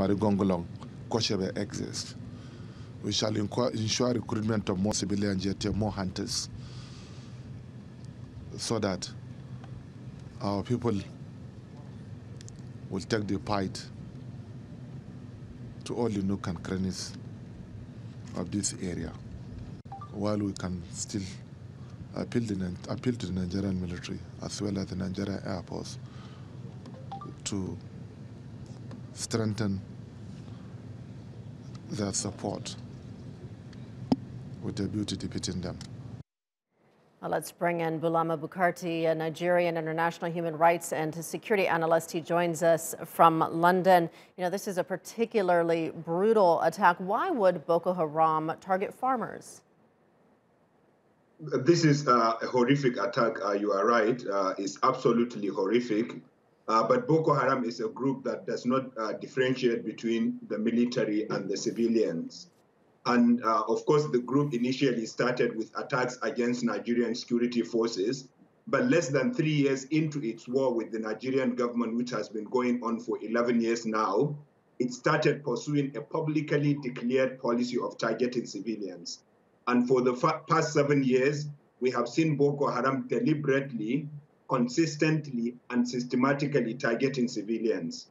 Marigongolong, Koshebe exists. We shall ensure recruitment of more civilians, yet more hunters, so that our people will take the fight to all the nook and crannies of this area, while we can still appeal to the Nigerian military as well as the Nigerian Air Force to strengthen their support with a view to defeating them. Well, let's bring in Bulama Bukarti, a Nigerian international human rights and security analyst. He joins us from London. You know, this is a particularly brutal attack. Why would Boko Haram target farmers? This is a horrific attack. You are right. It's absolutely horrific. But Boko Haram is a group that does not differentiate between the military and the civilians. And of course, the group initially started with attacks against Nigerian security forces. But less than 3 years into its war with the Nigerian government, which has been going on for 11 years now, it started pursuing a publicly declared policy of targeting civilians. And for the past 7 years, we have seen Boko Haram deliberately, consistently, and systematically targeting civilians,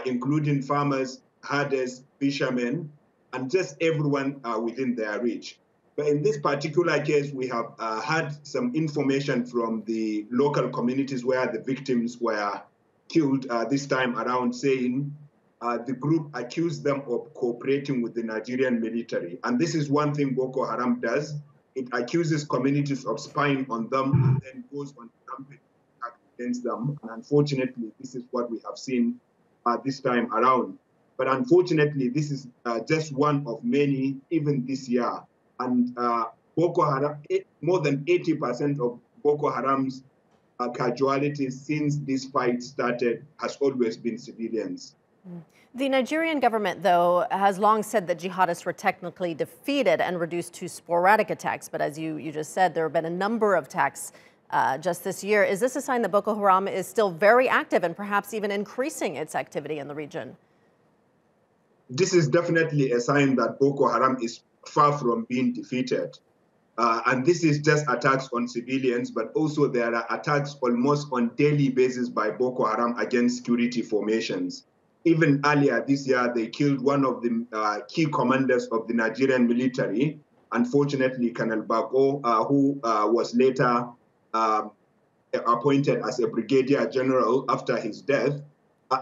including farmers, herders, fishermen, and just everyone within their reach. But in this particular case, we have had some information from the local communities where the victims were killed this time around, saying the group accused them of cooperating with the Nigerian military. And this is one thing Boko Haram does. It accuses communities of spying on them and then goes on rampage attack against them. And unfortunately, this is what we have seen this time around. But unfortunately, this is just one of many, even this year. And Boko Haram, more than 80% of Boko Haram's casualties since this fight started has always been civilians. The Nigerian government, though, has long said that jihadists were technically defeated and reduced to sporadic attacks. But as you just said, there have been a number of attacks just this year. Is this a sign that Boko Haram is still very active and perhaps even increasing its activity in the region? This is definitely a sign that Boko Haram is far from being defeated. And this is just attacks on civilians, but also there are attacks almost on daily basis by Boko Haram against security formations. Even earlier this year, they killed one of the key commanders of the Nigerian military, unfortunately, Colonel Bako, who was later appointed as a brigadier general after his death.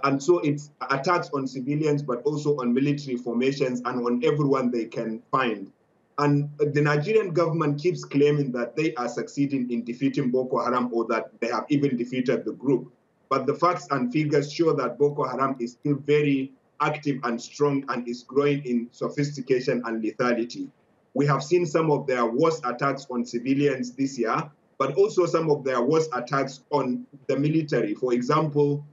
And so it's attacks on civilians, but also on military formations and on everyone they can find. And the Nigerian government keeps claiming that they are succeeding in defeating Boko Haram or that they have even defeated the group. But the facts and figures show that Boko Haram is still very active and strong and is growing in sophistication and lethality. We have seen some of their worst attacks on civilians this year, but also some of their worst attacks on the military. For example,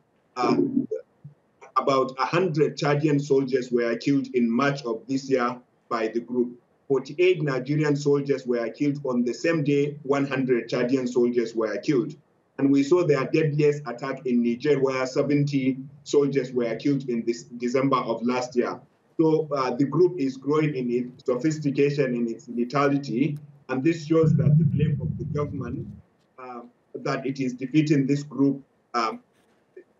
about 100 Chadian soldiers were killed in March of this year by the group. 48 Nigerian soldiers were killed on the same day. 100 Chadian soldiers were killed. And we saw their deadliest attack in Niger, where 70 soldiers were killed in December of last year. So the group is growing in its sophistication, in its lethality, and this shows that the claim of the government that it is defeating this group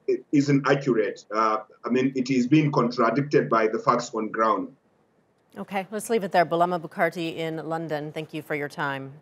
it isn't accurate. I mean, it is being contradicted by the facts on ground. Okay, let's leave it there. Bulama Bukarti in London, thank you for your time.